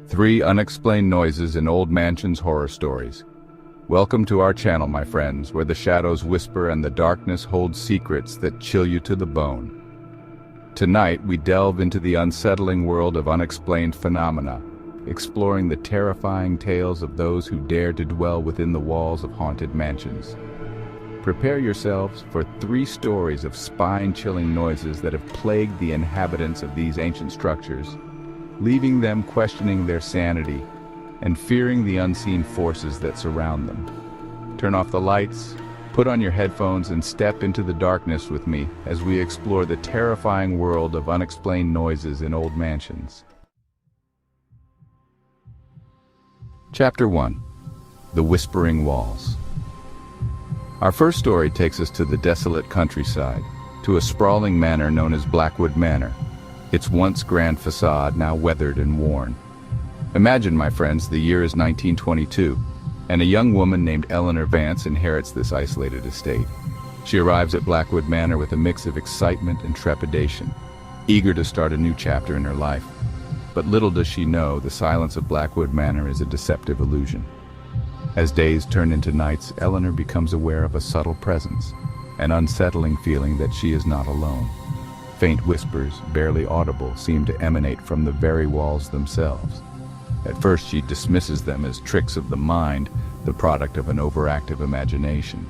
3 unexplained noises in old mansions horror stories. Welcome to our channel, my friends, where the shadows whisper and the darkness holds secrets that chill you to the bone. Tonight, we delve into the unsettling world of unexplained phenomena, exploring the terrifying tales of those who dare to dwell within the walls of haunted mansions. Prepare yourselves for 3 stories of spine-chilling noises that have plagued the inhabitants of these ancient structures, leaving them questioning their sanity and fearing the unseen forces that surround them. Turn off the lights, put on your headphones, and step into the darkness with me as we explore the terrifying world of unexplained noises in old mansions. Chapter 1. The Whispering Walls. Our first story takes us to the desolate countryside, to a sprawling manor known as Blackwood Manor, its once grand facade now weathered and worn. Imagine, my friends, the year is 1922, and a young woman named Eleanor Vance inherits this isolated estate. She arrives at Blackwood Manor with a mix of excitement and trepidation, eager to start a new chapter in her life. But little does she know, the silence of Blackwood Manor is a deceptive illusion. As days turn into nights, Eleanor becomes aware of a subtle presence, an unsettling feeling that she is not alone. Faint whispers, barely audible, seem to emanate from the very walls themselves. At first she dismisses them as tricks of the mind, the product of an overactive imagination.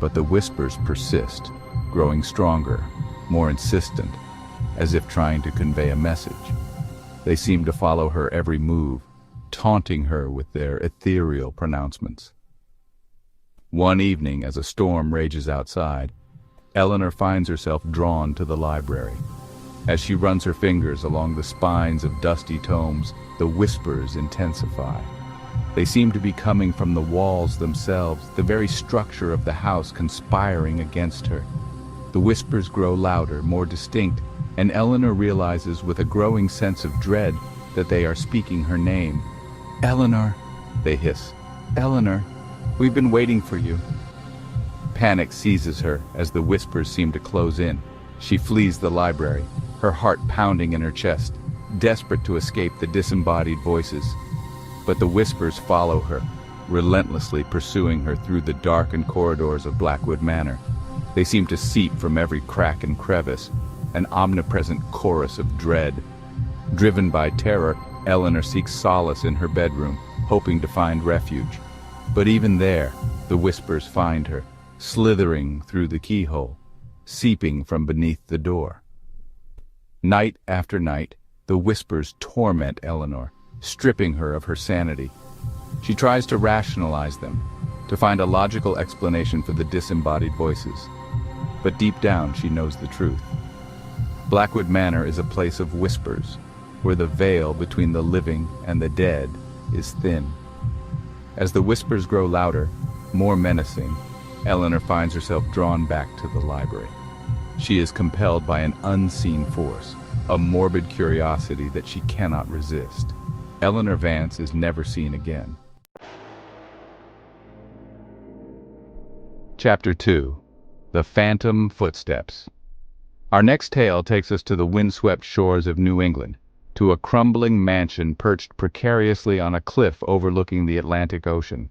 But the whispers persist, growing stronger, more insistent, as if trying to convey a message. They seem to follow her every move, taunting her with their ethereal pronouncements. One evening, as a storm rages outside, Eleanor finds herself drawn to the library. As she runs her fingers along the spines of dusty tomes, the whispers intensify. They seem to be coming from the walls themselves, the very structure of the house conspiring against her. The whispers grow louder, more distinct, and Eleanor realizes with a growing sense of dread that they are speaking her name. "Eleanor," they hiss. "Eleanor, we've been waiting for you." Panic seizes her as the whispers seem to close in. She flees the library, her heart pounding in her chest, desperate to escape the disembodied voices. But the whispers follow her, relentlessly pursuing her through the darkened corridors of Blackwood Manor. They seem to seep from every crack and crevice, an omnipresent chorus of dread. Driven by terror, Eleanor seeks solace in her bedroom, hoping to find refuge. But even there, the whispers find her, slithering through the keyhole, seeping from beneath the door. Night after night, the whispers torment Eleanor, stripping her of her sanity. She tries to rationalize them, to find a logical explanation for the disembodied voices. But deep down, she knows the truth. Blackwood Manor is a place of whispers, where the veil between the living and the dead is thin. As the whispers grow louder, more menacing, Eleanor finds herself drawn back to the library. She is compelled by an unseen force, a morbid curiosity that she cannot resist. Eleanor Vance is never seen again. Chapter 2. The Phantom Footsteps. Our next tale takes us to the windswept shores of New England, to a crumbling mansion perched precariously on a cliff overlooking the Atlantic Ocean.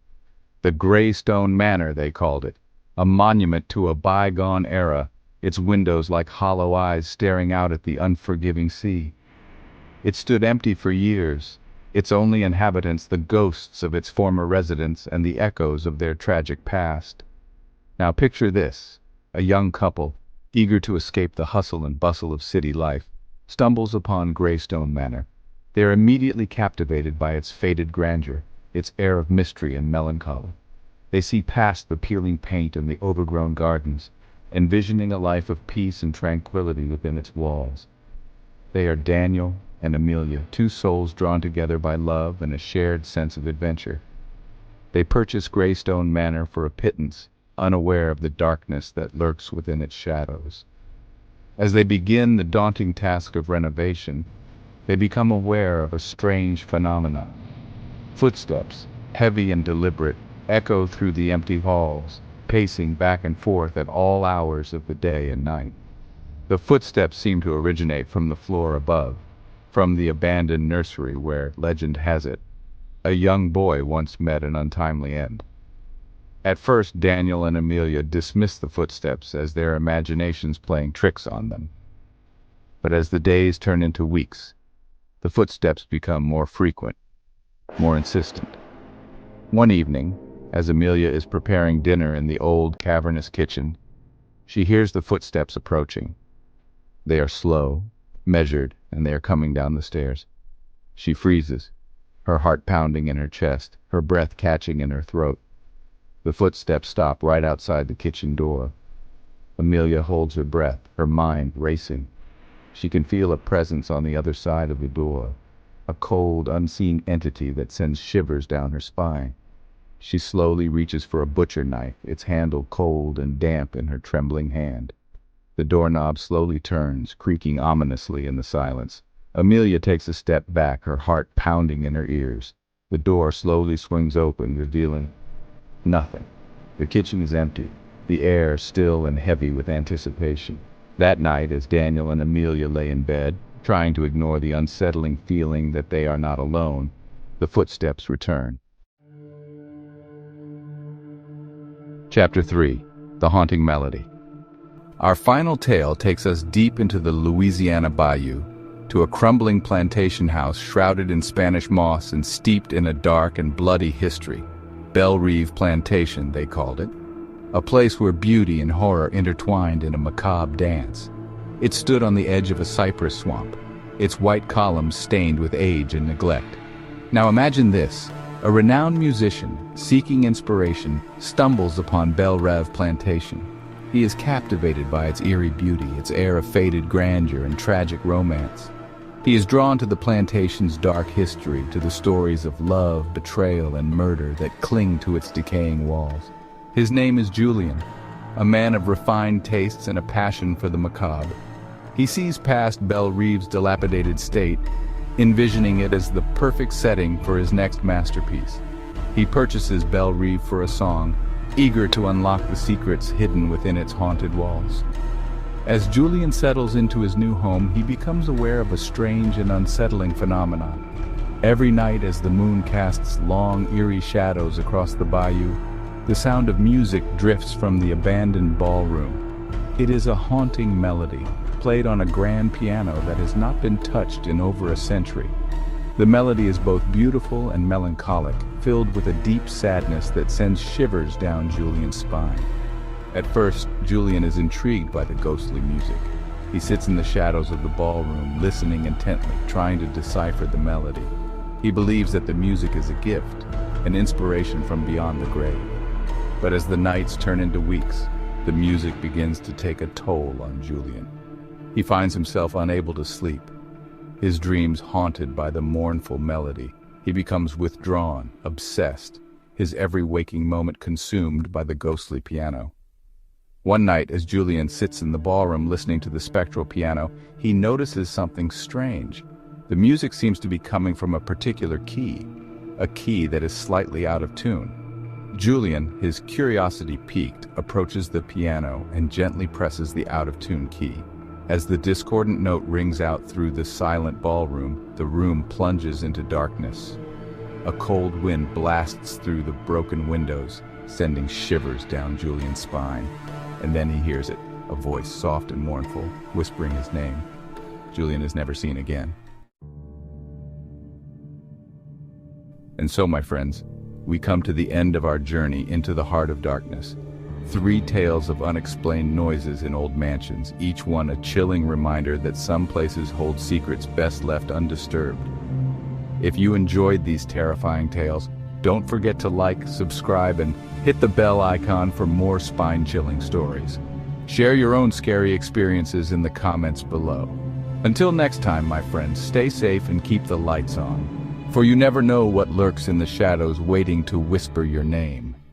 The Greystone Manor, they called it, a monument to a bygone era, its windows like hollow eyes staring out at the unforgiving sea. It stood empty for years, its only inhabitants the ghosts of its former residents and the echoes of their tragic past. Now picture this: a young couple, eager to escape the hustle and bustle of city life, stumbles upon Greystone Manor. They are immediately captivated by its faded grandeur, its air of mystery and melancholy. They see past the peeling paint and the overgrown gardens, envisioning a life of peace and tranquility within its walls. They are Daniel and Amelia, 2 souls drawn together by love and a shared sense of adventure. They purchase Greystone Manor for a pittance, unaware of the darkness that lurks within its shadows. As they begin the daunting task of renovation, they become aware of a strange phenomenon. Footsteps, heavy and deliberate, echo through the empty halls, pacing back and forth at all hours of the day and night. The footsteps seem to originate from the floor above, from the abandoned nursery where, legend has it, a young boy once met an untimely end. At first, Daniel and Amelia dismissed the footsteps as their imaginations playing tricks on them. But as the days turn into weeks, the footsteps become more frequent, more insistent. One evening, as Amelia is preparing dinner in the old, cavernous kitchen, she hears the footsteps approaching. They are slow, measured, and they are coming down the stairs. She freezes, her heart pounding in her chest, her breath catching in her throat. The footsteps stop right outside the kitchen door. Amelia holds her breath, her mind racing. She can feel a presence on the other side of the door, a cold, unseen entity that sends shivers down her spine. She slowly reaches for a butcher knife, its handle cold and damp in her trembling hand. The doorknob slowly turns, creaking ominously in the silence. Amelia takes a step back, her heart pounding in her ears. The door slowly swings open, revealing nothing. The kitchen is empty, the air still and heavy with anticipation. That night, as Daniel and Amelia lay in bed, trying to ignore the unsettling feeling that they are not alone, the footsteps return. Chapter 3. The Haunting Melody. Our final tale takes us deep into the Louisiana bayou, to a crumbling plantation house shrouded in Spanish moss and steeped in a dark and bloody history. Belle Reve Plantation, they called it. A place where beauty and horror intertwined in a macabre dance. It stood on the edge of a cypress swamp, its white columns stained with age and neglect. Now imagine this. A renowned musician, seeking inspiration, stumbles upon Belle Reve Plantation. He is captivated by its eerie beauty, its air of faded grandeur and tragic romance. He is drawn to the plantation's dark history, to the stories of love, betrayal, and murder that cling to its decaying walls. His name is Julian, a man of refined tastes and a passion for the macabre. He sees past Belle Reve's dilapidated state, envisioning it as the perfect setting for his next masterpiece. He purchases Belle Reve for a song, eager to unlock the secrets hidden within its haunted walls. As Julian settles into his new home, he becomes aware of a strange and unsettling phenomenon. Every night as the moon casts long, eerie shadows across the bayou, the sound of music drifts from the abandoned ballroom. It is a haunting melody, played on a grand piano that has not been touched in over a century. The melody is both beautiful and melancholic, filled with a deep sadness that sends shivers down Julian's spine. At first, Julian is intrigued by the ghostly music. He sits in the shadows of the ballroom, listening intently, trying to decipher the melody. He believes that the music is a gift, an inspiration from beyond the grave. But as the nights turn into weeks, the music begins to take a toll on Julian. He finds himself unable to sleep, his dreams haunted by the mournful melody. He becomes withdrawn, obsessed, his every waking moment consumed by the ghostly piano. One night, as Julian sits in the ballroom listening to the spectral piano, he notices something strange. The music seems to be coming from a particular key, a key that is slightly out of tune. Julian, his curiosity piqued, approaches the piano and gently presses the out-of-tune key. As the discordant note rings out through the silent ballroom, the room plunges into darkness. A cold wind blasts through the broken windows, sending shivers down Julian's spine. And then he hears it, a voice soft and mournful, whispering his name. Julian is never seen again. And so, my friends, we come to the end of our journey into the heart of darkness. 3 tales of unexplained noises in old mansions, each one a chilling reminder that some places hold secrets best left undisturbed. If you enjoyed these terrifying tales, don't forget to like, subscribe, and hit the bell icon for more spine-chilling stories. Share your own scary experiences in the comments below. Until next time, my friends, stay safe and keep the lights on, for you never know what lurks in the shadows waiting to whisper your name.